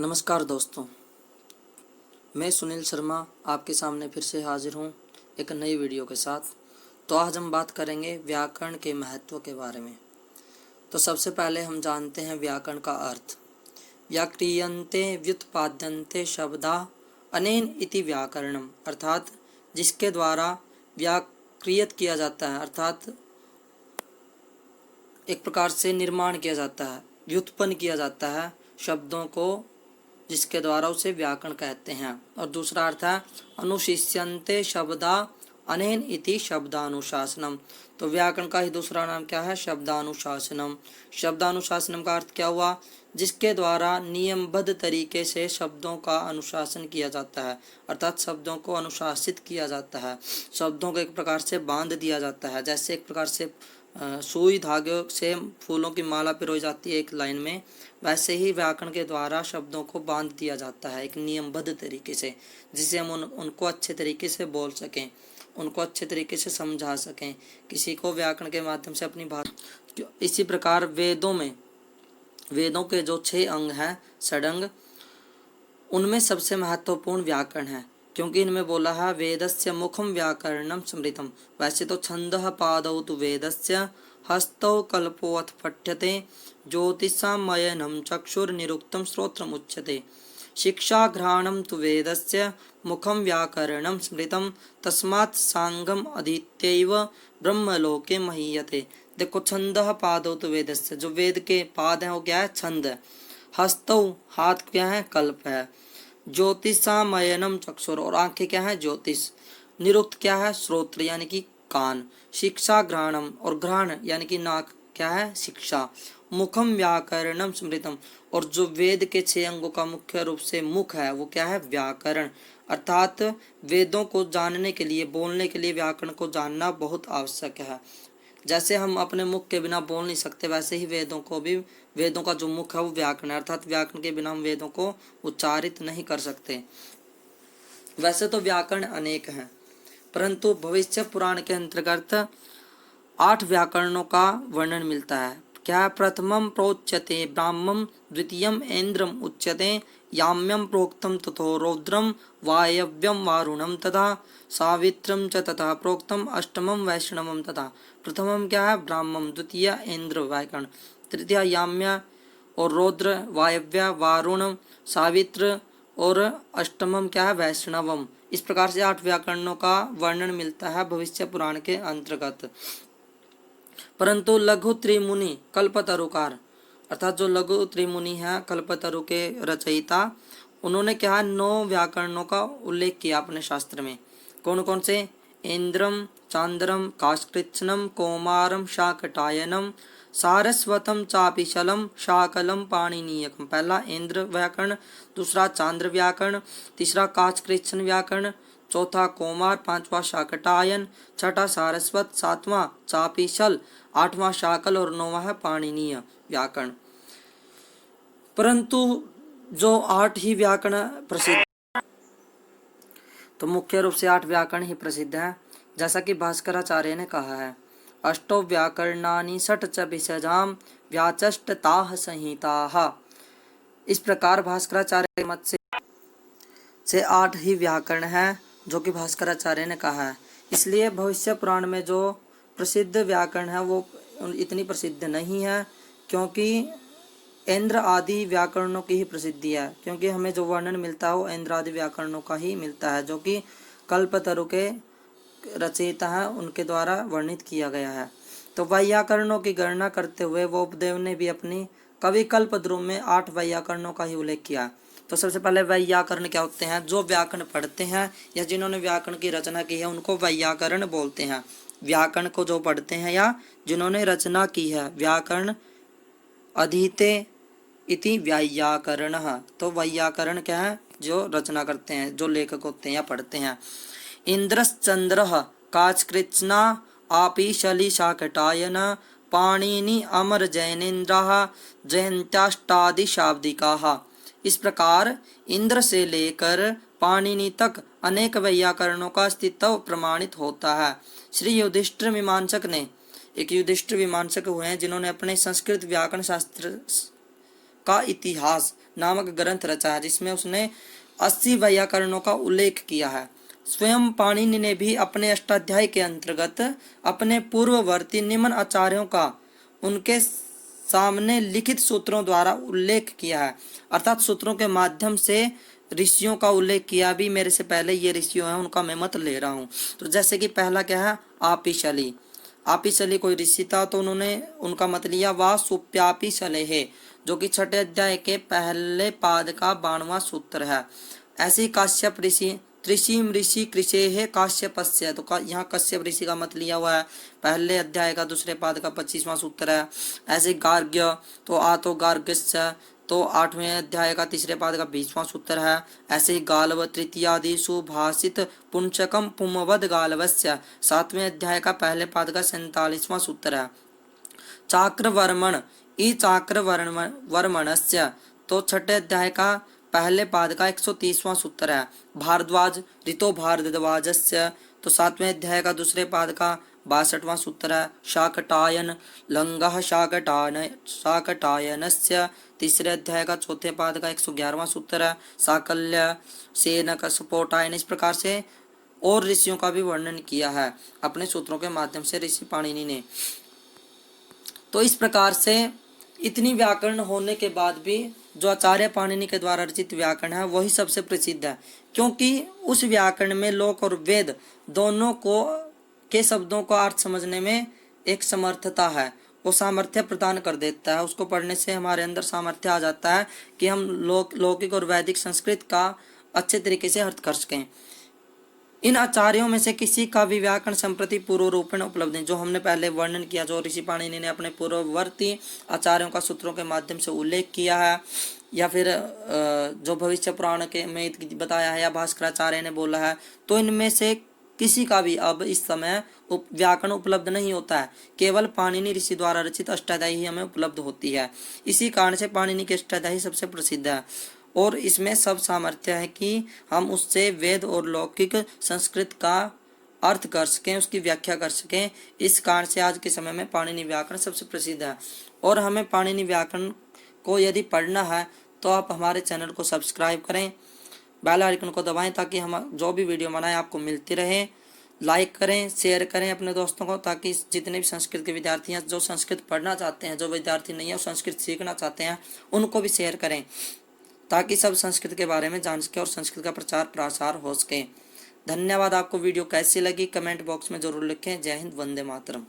नमस्कार दोस्तों, मैं सुनील शर्मा आपके सामने फिर से हाजिर हूँ एक नई वीडियो के साथ। तो आज हम बात करेंगे व्याकरण के महत्व के बारे में। तो सबसे पहले हम जानते हैं व्याकरण का अर्थ। व्याक्रियन्ते व्युत्पाद्यन्ते शब्दा अनेन इति व्याकरणम, अर्थात जिसके द्वारा व्याक्रियत किया जाता है, अर्थात एक प्रकार से निर्माण किया जाता है, व्युत्पन्न किया जाता है शब्दों को, जिसके द्वारा उसे व्याकरण कहते हैं। और दूसरा अर्थ है अनुशिष्यन्ते शब्दा अनेन इति शब्दानुशासनम। तो व्याकरण का ही दूसरा नाम क्या है? शब्दानुशासनम। शब्दानुशासनम का अर्थ क्या हुआ? जिसके द्वारा नियमबद्ध तरीके से शब्दों का अनुशासन किया जाता है, अर्थात शब्दों को अनुशासित किया जाता है, शब्दों को एक प्रकार से बांध दिया जाता है। जैसे एक प्रकार से सुई धागे से फूलों की माला पिरोई जाती है एक लाइन में, वैसे ही व्याकरण के द्वारा शब्दों को बांध दिया जाता है एक नियमबद्ध तरीके से, जिससे हम उनको अच्छे तरीके से बोल सकें, उनको अच्छे तरीके से समझा सकें, किसी को व्याकरण के माध्यम से अपनी बात। इसी प्रकार वेदों के जो 6 अंग हैं, षडंग, उनमें सबसे महत्वपूर्ण व्याकरण है, क्योंकि इनमें बोला है वेदस्य मुखम व्याकरणम स्मृतम। वैसे तो छंदः पादौ तु वेदस्य हस्तौ कल्पोऽथ पठ्यते ज्योतिषामयनं चक्षुर्निरुक्तं श्रोत्रम् उच्यते शिक्षाघ्राणं तु वेदस्य मुखम व्याकरणं स्मृतं तस्मात् सांगम अधीत्यैव ब्रह्मलोके महीयते। देखो, छंदः पादौ तु वेदस्य, जो वेद के पाद हैं वो क्या है? छंद। हस्तौ, हाथ क्या है? कल्प है। ज्योतिषामयनम चक्षुर, और आंखें क्या है? ज्योतिष। निरुक्त क्या है? श्रोत्र यानी कि कान। शिक्षा घ्राणम, और घ्राण यानी कि नाक क्या है? शिक्षा। मुखम व्याकरणम स्मृतम, और जो वेद के 6 अंगों का मुख्य रूप से मुख है वो क्या है? व्याकरण। अर्थात वेदों को जानने के लिए, बोलने के लिए व्याकरण को जानना बहुत आवश्यक है। जैसे हम अपने मुख के बिना बोल नहीं सकते, वैसे ही वेदों का जो मुख है वो व्याकरण है, अर्थात व्याकरण के बिना हम वेदों को उच्चारित नहीं कर सकते। वैसे तो व्याकरण अनेक हैं, परंतु भविष्य पुराण के अंतर्गत 8 व्याकरणों का वर्णन मिलता है। क्या? प्रथमम प्रोच्यते ब्राह्मम, द्वितीयम ऐन्द्रम उच्यते, याम्यम प्रोक्तम ततो रौद्रम, वायव्यम वारुणम तथा सावित्रम च तथा प्रोक्तम, अष्टमम वैष्णवम तथा। प्रथमम क्या है? ब्राह्मम, द्वितीय ऐन्द्र व्याकरण, तृतीय याम्य और रौद्र, वायव्य वारुण सावित्र, और अष्टमम क्या है? वैष्णवम। इस प्रकार से 8 व्याकरणों का वर्णन मिलता है भविष्य पुराण के अंतर्गत। परंतु लघु त्रिमुनि कल्पतरुकार, अर्थात जो लघु त्रिमुनि है, कल्पतरु के रचयिता, उन्होंने क्या है? 9 व्याकरणों का उल्लेख किया अपने शास्त्र में। कौन कौन से? इंद्रम, चांद्रम, काष्कृत्स्नम, कौमारम, शाकटायनम, सारस्वतम, चापिशलम, शाकलम, पाणिनीयकम। पहला इंद्र व्याकरण, दूसरा चांद्र व्याकरण, तीसरा काष्कृत्स्न व्याकरण, चौथा कौमार, पांचवा शाकटायन, छठा सारस्वत, सातवां चापिशल, आठवां शाकल और 9वां है पाणिनीय व्याकरण। परंतु जो 8 ही व्याकरण प्रसिद्ध, तो मुख्य रूप से 8 व्याकरण ही प्रसिद्ध हैं। जैसा कि भास्कराचार्य ने कहा है, अष्टौ व्याकरणानि षट् च भिषजाम व्याचष्टताः संहिताः। इस प्रकार भास्कराचार्य के मत से 8 ही व्याकरण हैं, जो कि भास्कराचार्य ने कहा है। इसलिए भविष्य पुराण में जो प्रसिद्ध व्याकरण है वो इतनी प्रसिद्ध नहीं है, क्योंकि इंद्र आदि व्याकरणों की ही प्रसिद्धि है। क्योंकि हमें जो वर्णन मिलता है वो इंद्र आदि व्याकरणों का ही मिलता है, जो कि कल्पतरु के रचयिता है उनके द्वारा वर्णित किया गया है। तो वैयाकरणों की गणना करते हुए वोपदेव ने भी अपनी कवि कल्पद्रुम में 8 वैयाकरणों का ही उल्लेख किया। तो सबसे पहले वैयाकरण क्या होते हैं? जो व्याकरण पढ़ते हैं या जिन्होंने व्याकरण की रचना की है उनको वैयाकरण बोलते हैं। व्याकरण को जो पढ़ते हैं या जिन्होंने रचना की है, व्याकरण अधीते इति वैयाकरणः। तो वैयाकरण क्या है? जो रचना करते हैं, जो लेखक होते हैं या पढ़ते हैं। इंद्रश्चंद्रः काष्कृत्स्ना आपिशली शाकटायन पाणिनि अमर जैनेन्द्रः जयंत्याष्टादि शाब्दिकाः। इस प्रकार इंद्र से लेकर पाणिनि तक अनेक वैयाकरणों का अस्तित्व प्रमाणित होता है। श्री युधिष्ठिर मीमांसक ने, एक युधिष्ठिर मीमांसक हुए हैं जिन्होंने अपने संस्कृत व्याकरण शास्त्र का इतिहास नामक ग्रंथ रचा है, जिसमें उसने 80 वैयाकरणों का उल्लेख किया है। स्वयं पाणिनि ने भी अपने अष्टाध्यायी के अंतर्गत अपने पूर्ववर्ती निम्न आचार्यों का उनके सामने लिखित सूत्रों द्वारा उल्लेख किया है, अर्थात सूत्रों के माध्यम से ऋषियों का उल्लेख किया। भी मेरे से पहले ये ऋषियों हैं, उनका मैं मत ले रहा हूँ। तो जैसे कि पहला क्या है, आपिशली। आपिशली कोई ऋषि था, तो उन्होंने उनका मत लिया। वह सुप्यापिशले है, जो कि 6 अध्याय के पहले पाद का 92वां सूत्र है। ऐसे ही काश्यप ऋषि, त्रिशीम ऋषि कृषे है काश्यपस्य, तो यहाँ कश्यप ऋषि का मत लिया हुआ है, पहले अध्याय का दूसरे पाद का 25वां सूत्र है। ऐसे गार्ग्य, तो आतो गार्ग्यस्य, तो 8वें अध्याय का तीसरे पाद का 20वां सूत्र है। ऐसे ही गालव तृतीयादि सुभाषित पुंचकम पुमवद गालवस्य, 7वें अध्याय का पहले पाद का 47वां सूत्र है। चाक्रवर्मण ई चाक्रवर्मणस्य, तो 6 अध्याय का पहले पाद का 130वां सूत्र है। भारद्वाज ऋतो भारद्वाजस्य, तो 7वें अध्याय का दूसरे पाद का 62वां सूत्र है। शाकटायन लंगः शाकटायनस्य, तीसरे अध्याय का चौथे पाद का 111वां सूत्र है। साकल्य सेनक स्फोटायन, इस प्रकार से और ऋषियों का भी वर्णन किया है अपने सूत्रों के माध्यम से ऋषि पाणिनि ने। तो इस प्रकार से इतनी व्याकरण होने के बाद भी जो आचार्य पाणिनि के द्वारा रचित व्याकरण है वही सबसे प्रसिद्ध है, क्योंकि उस व्याकरण में लोक और वेद दोनों को के शब्दों का अर्थ समझने में एक समर्थता है, वो सामर्थ्य प्रदान कर देता है। उसको पढ़ने से हमारे अंदर सामर्थ्य आ जाता है कि हम लौकिक और वैदिक संस्कृत का अच्छे तरीके से अर्थ कर सकें। इन आचार्यों में से किसी का भी व्याकरण संप्रति पूर्व रूपेण उपलब्ध है, जो हमने पहले वर्णन किया, जो ऋषि पाणिनि ने अपने पूर्ववर्ती आचार्यों का सूत्रों के माध्यम से उल्लेख किया है, या फिर जो भविष्य पुराण के में बताया है, या भास्कराचार्य ने बोला है, तो इनमें से किसी का भी अब इस समय व्याकरण उपलब्ध नहीं होता है। केवल पाणिनि ऋषि द्वारा रचित अष्टाध्यायी ही हमें उपलब्ध होती है। इसी कारण से पाणिनि की अष्टाध्यायी सबसे प्रसिद्ध है, और इसमें सब सामर्थ्य है कि हम उससे वेद और लौकिक संस्कृत का अर्थ कर सकें, उसकी व्याख्या कर सकें। इस कारण से आज के समय में पाणिनि व्याकरण सबसे प्रसिद्ध है। और हमें पाणिनि व्याकरण को यदि पढ़ना है तो आप हमारे चैनल को सब्सक्राइब करें, बेल आइकन को दबाएं, ताकि हम जो भी वीडियो बनाएं आपको मिलती रहे। लाइक करें, शेयर करें अपने दोस्तों को, ताकि जितने भी संस्कृत के विद्यार्थी हैं, जो संस्कृत पढ़ना चाहते हैं, जो विद्यार्थी नहीं है संस्कृत सीखना चाहते हैं, उनको भी शेयर करें, ताकि सब संस्कृत के बारे में जान सके और संस्कृत का प्रचार प्रसार हो सके। धन्यवाद। आपको वीडियो कैसी लगी कमेंट बॉक्स में जरूर लिखें। जय हिंद, वंदे मातरम।